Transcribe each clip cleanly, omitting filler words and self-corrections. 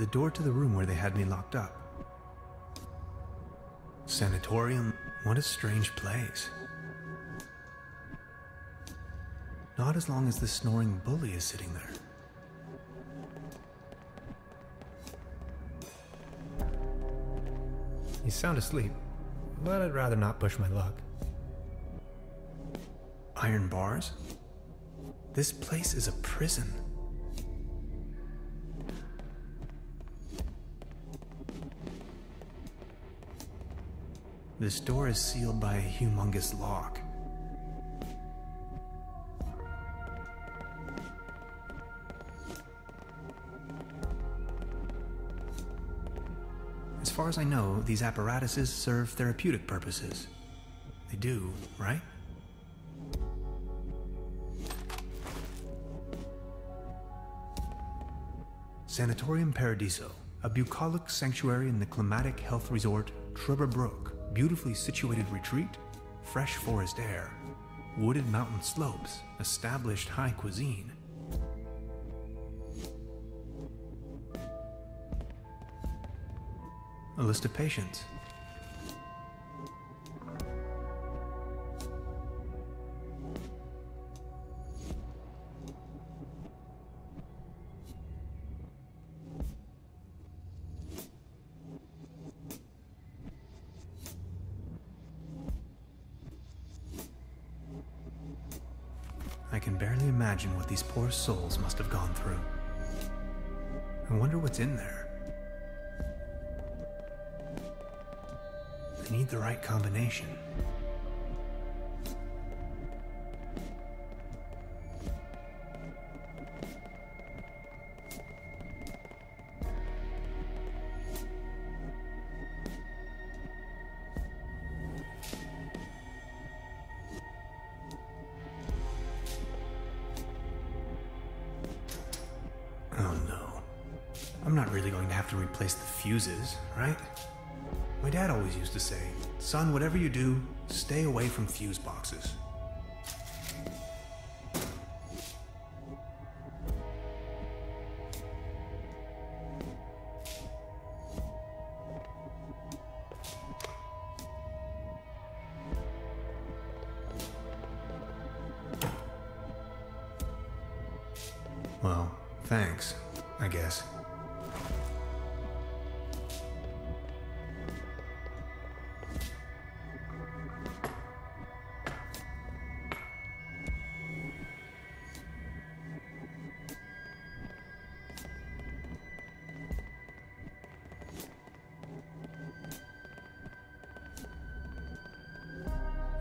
the door to the room where they had me locked up. Sanatorium, what a strange place. Not as long as the snoring bully is sitting there. He's sound asleep, but I'd rather not push my luck. Iron bars? This place is a prison. This door is sealed by a humongous lock. As far as I know, these apparatuses serve therapeutic purposes. They do, right? Sanatorium Paradiso, a bucolic sanctuary in the climatic health resort Truberbrook. Beautifully situated retreat, fresh forest air, wooded mountain slopes, established high cuisine. A list of patients. I can barely imagine what these poor souls must have gone through. I wonder what's in there. I need the right combination. Oh no. I'm not really going to have to replace the fuses, right? My dad always used to say, son, whatever you do, stay away from fuse boxes. Well, thanks, I guess.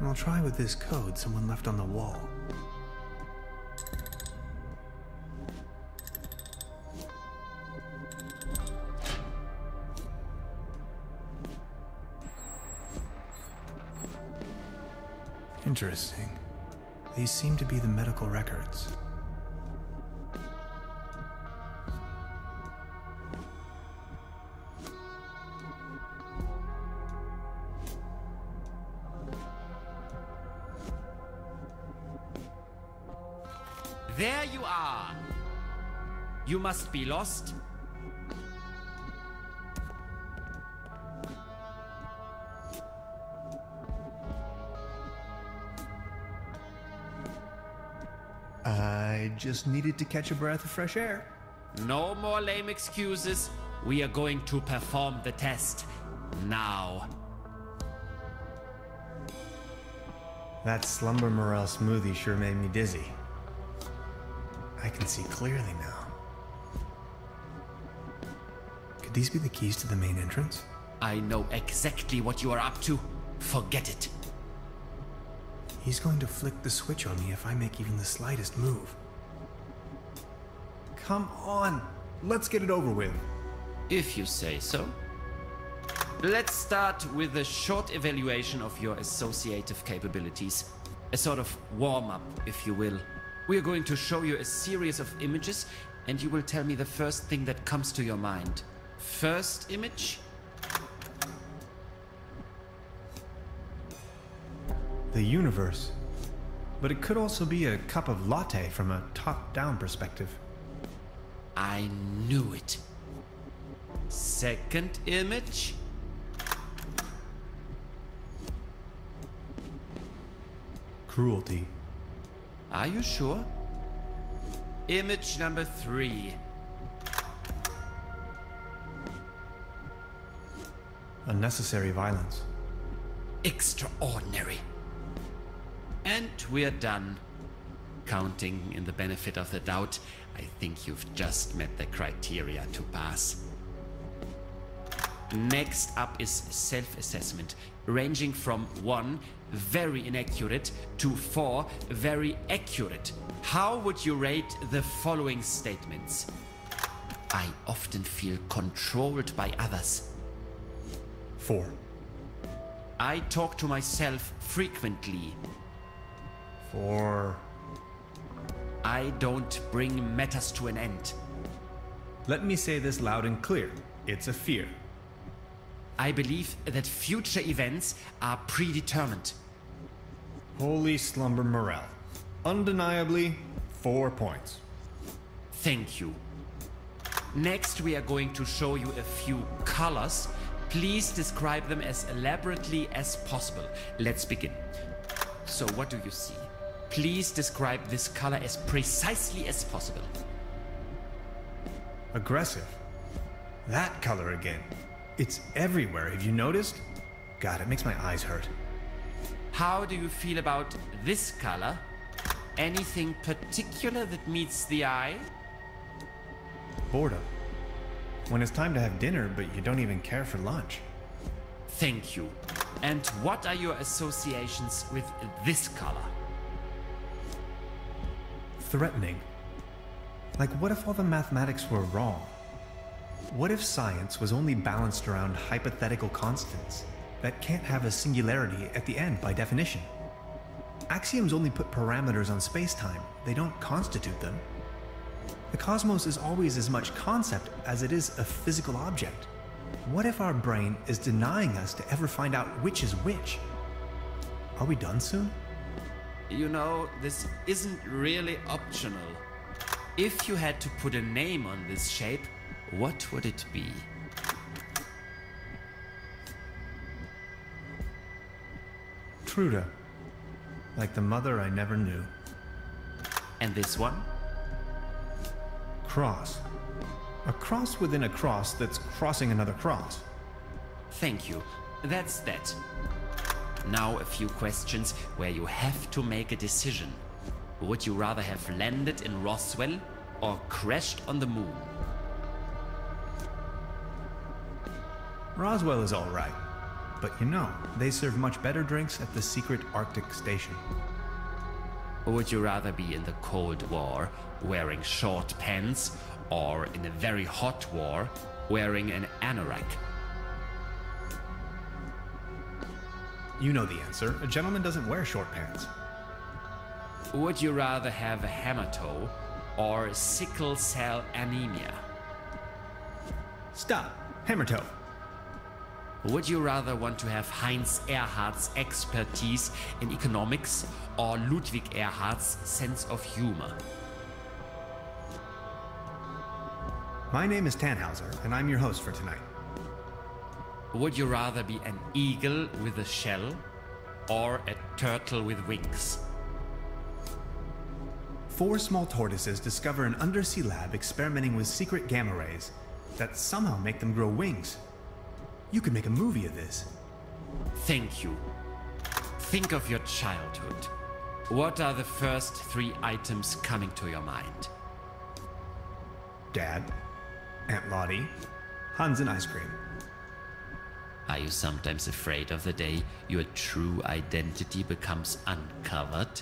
I'll try with this code someone left on the wall. Interesting. These seem to be the medical records. There you are! You must be lost. I just needed to catch a breath of fresh air. No more lame excuses. We are going to perform the test. Now. That slumber morel smoothie sure made me dizzy. I can see clearly now. Could these be the keys to the main entrance? I know exactly what you are up to. Forget it. He's going to flick the switch on me if I make even the slightest move. Come on! Let's get it over with. If you say so. Let's start with a short evaluation of your associative capabilities. A sort of warm-up, if you will. We are going to show you a series of images, and you will tell me the first thing that comes to your mind. First image? The universe. But it could also be a cup of latte from a top-down perspective. I knew it. Second image. Cruelty. Are you sure? Image number 3. Unnecessary violence. Extraordinary. And we're done. Counting in the benefit of the doubt, I think you've just met the criteria to pass. Next up is self-assessment, ranging from 1, very inaccurate, to 4, very accurate. How would you rate the following statements? I often feel controlled by others. 4. I talk to myself frequently. 4. I don't bring matters to an end. Let me say this loud and clear. It's a fear. I believe that future events are predetermined. Holy slumber morale. Undeniably, 4 points. Thank you. Next, we are going to show you a few colors. Please describe them as elaborately as possible. Let's begin. So, what do you see? Please describe this color as precisely as possible. Aggressive. That color again. It's everywhere, have you noticed? God, it makes my eyes hurt. How do you feel about this color? Anything particular that meets the eye? Boredom. When it's time to have dinner, but you don't even care for lunch. Thank you. And what are your associations with this color? Threatening. Like, what if all the mathematics were wrong? What if science was only balanced around hypothetical constants that can't have a singularity at the end by definition? Axioms only put parameters on space-time. They don't constitute them. The cosmos is always as much concept as it is a physical object. What if our brain is denying us to ever find out which is which? Are we done soon? You know, this isn't really optional. If you had to put a name on this shape, what would it be? Truda. Like the mother I never knew. And this one? Cross. A cross within a cross that's crossing another cross. Thank you. That's that. Now a few questions where you have to make a decision. Would you rather have landed in Roswell or crashed on the moon? Roswell is all right. But you know, they serve much better drinks at the secret Arctic station. Would you rather be in the Cold War wearing short pants or in a very hot war wearing an anorak? You know the answer. A gentleman doesn't wear short pants. Would you rather have a hammer toe or sickle cell anemia? Stop. Hammer toe. Would you rather want to have Heinz Erhardt's expertise in economics or Ludwig Erhardt's sense of humor? My name is Tannhauser, and I'm your host for tonight. Would you rather be an eagle with a shell or a turtle with wings? 4 small tortoises discover an undersea lab experimenting with secret gamma rays that somehow make them grow wings. You could make a movie of this. Thank you. Think of your childhood. What are the first 3 items coming to your mind? Dad, Aunt Lottie, Hans and ice cream. Are you sometimes afraid of the day your true identity becomes uncovered?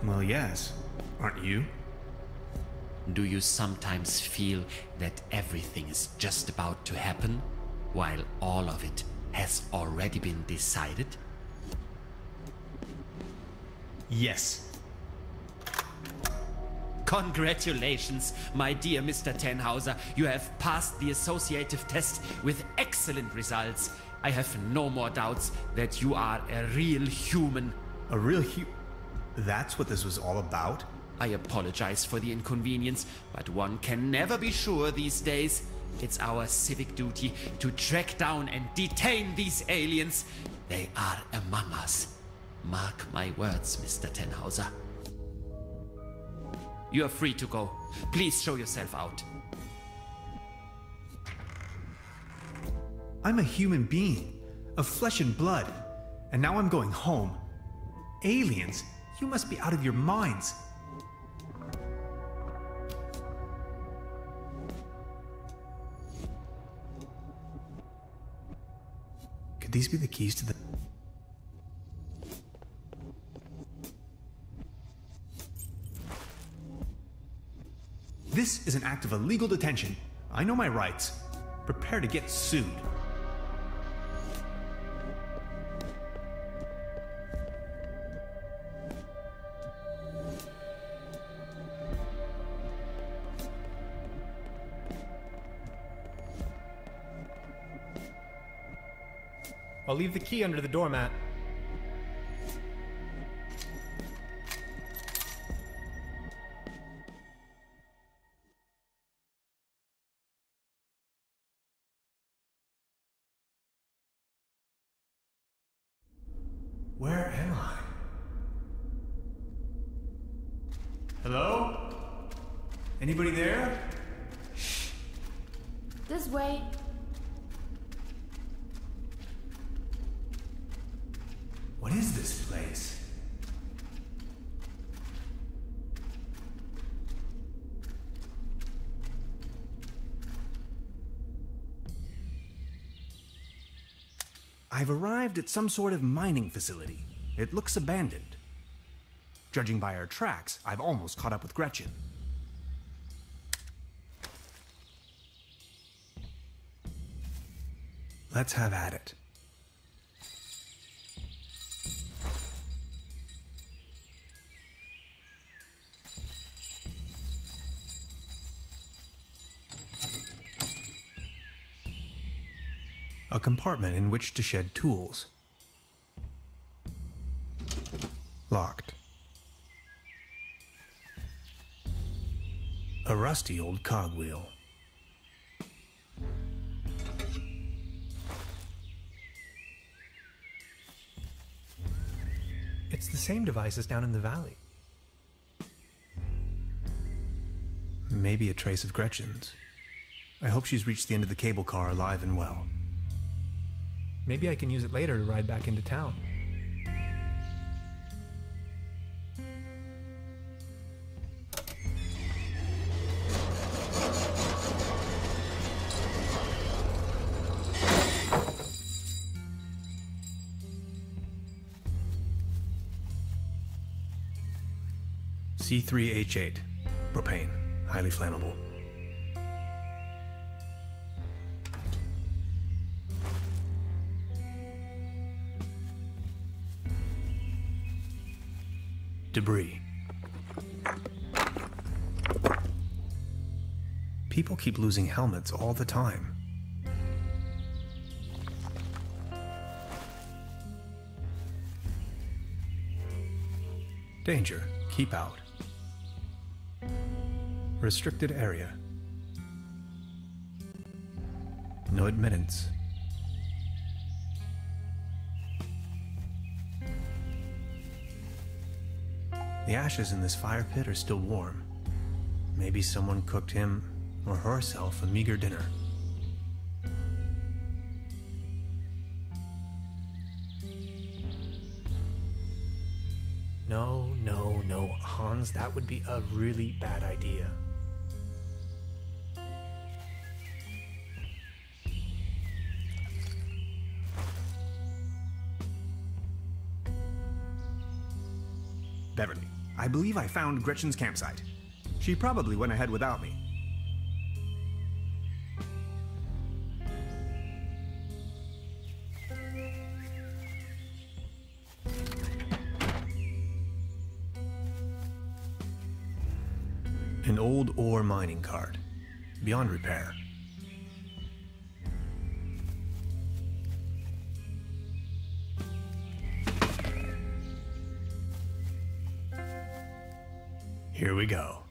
Well, yes. Aren't you? Do you sometimes feel that everything is just about to happen, while all of it has already been decided? Yes. Congratulations, my dear Mr. Tannhauser. You have passed the associative test with excellent results. I have no more doubts that you are a real human. A real That's what this was all about? I apologize for the inconvenience, but one can never be sure these days. It's our civic duty to track down and detain these aliens. They are among us. Mark my words, Mr. Tannhauser. You are free to go. Please show yourself out. I'm a human being, of flesh and blood, and now I'm going home. Aliens? You must be out of your minds. Could these be the keys to the... This is an act of illegal detention. I know my rights. Prepare to get sued. I'll leave the key under the doormat. Where am I? Hello? Anybody there? This way. What is this place? I've arrived at some sort of mining facility. It looks abandoned. Judging by our tracks, I've almost caught up with Gretchen. Let's have at it. A compartment in which to shed tools. Locked. A rusty old cogwheel. It's the same device as down in the valley. Maybe a trace of Gretchen's. I hope she's reached the end of the cable car alive and well. Maybe I can use it later to ride back into town. C3H8. Propane. Highly flammable. Debris. People keep losing helmets all the time. Danger. Keep out. Restricted area. No admittance. The ashes in this fire pit are still warm. Maybe someone cooked him or herself a meager dinner. No, Hans, that would be a really bad idea. Beverly, I believe I found Gretchen's campsite. She probably went ahead without me. An old ore mining cart, beyond repair. Here we go.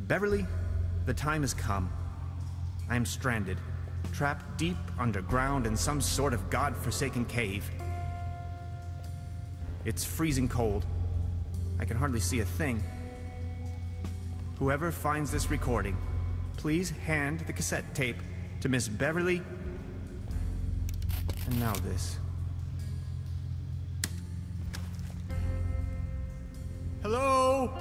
Beverly, the time has come. I am stranded, trapped deep underground in some sort of god-forsaken cave. It's freezing cold. I can hardly see a thing. Whoever finds this recording, please hand the cassette tape to Miss Beverly. And now this. Hello?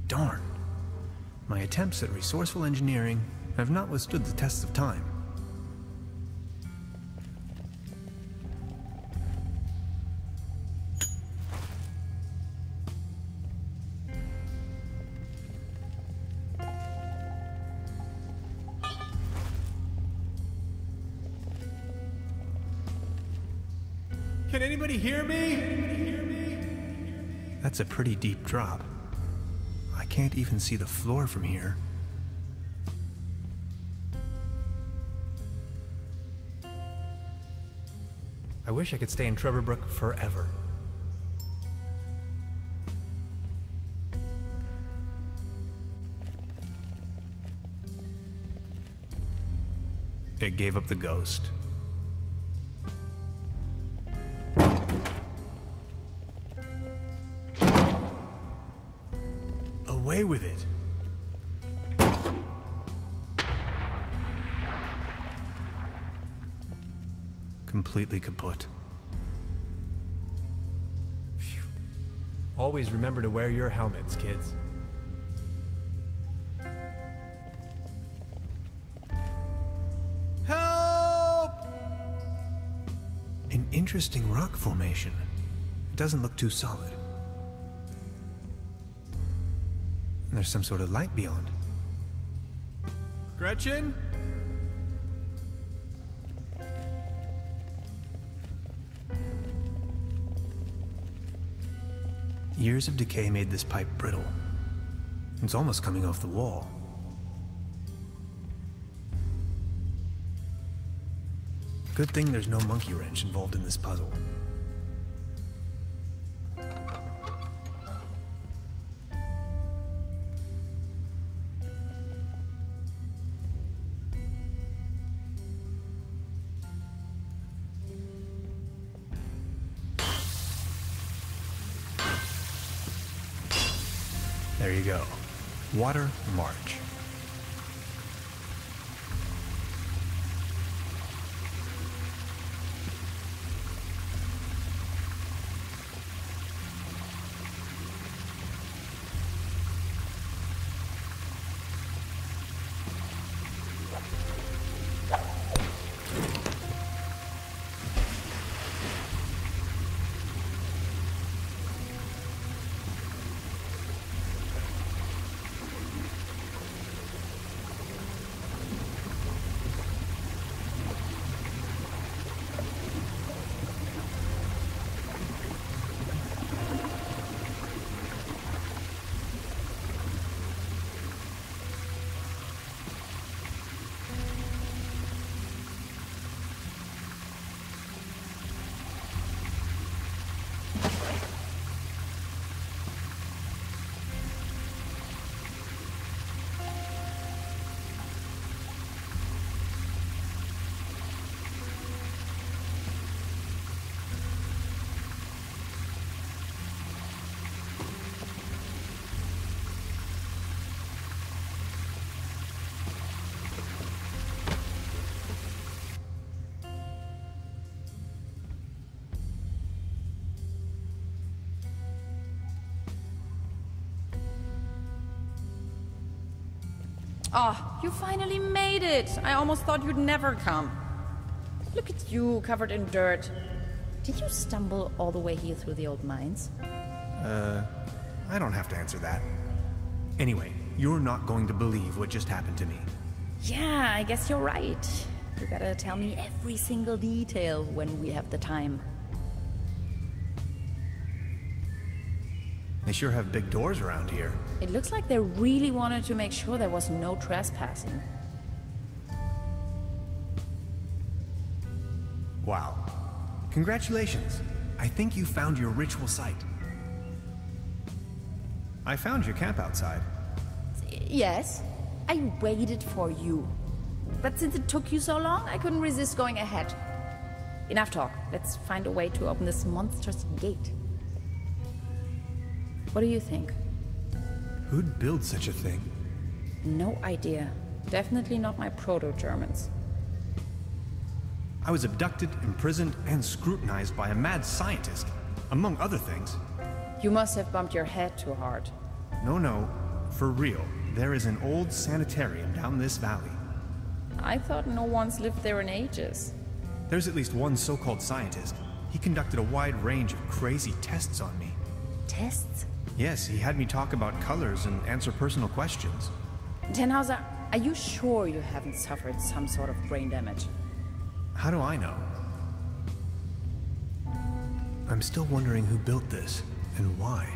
Darn. My attempts at resourceful engineering have not withstood the test of time. Can anybody hear me? That's a pretty deep drop. I can't even see the floor from here. I wish I could stay in Truberbrook forever. It gave up the ghost. Away with it. Completely kaput. Phew. Always remember to wear your helmets, kids. Help! An interesting rock formation. It doesn't look too solid. There's some sort of light beyond. Gretchen? Years of decay made this pipe brittle. It's almost coming off the wall. Good thing there's no monkey wrench involved in this puzzle. There you go. Water March. Oh, you finally made it! I almost thought you'd never come. Look at you, covered in dirt. Did you stumble all the way here through the old mines? I don't have to answer that. Anyway, you're not going to believe what just happened to me. Yeah, I guess you're right. You gotta tell me every single detail when we have the time. They sure have big doors around here. It looks like they really wanted to make sure there was no trespassing. Wow. Congratulations. I think you found your ritual site. I found your camp outside. Yes, I waited for you. But since it took you so long, I couldn't resist going ahead. Enough talk. Let's find a way to open this monstrous gate. What do you think? Who'd build such a thing? No idea. Definitely not my proto-Germans. I was abducted, imprisoned, and scrutinized by a mad scientist, among other things. You must have bumped your head too hard. No, for real. There is an old sanitarium down this valley. I thought no one's lived there in ages. There's at least one so-called scientist. He conducted a wide range of crazy tests on me. Tests? Yes, he had me talk about colors and answer personal questions. Tannhauser, are you sure you haven't suffered some sort of brain damage? How do I know? I'm still wondering who built this, and why.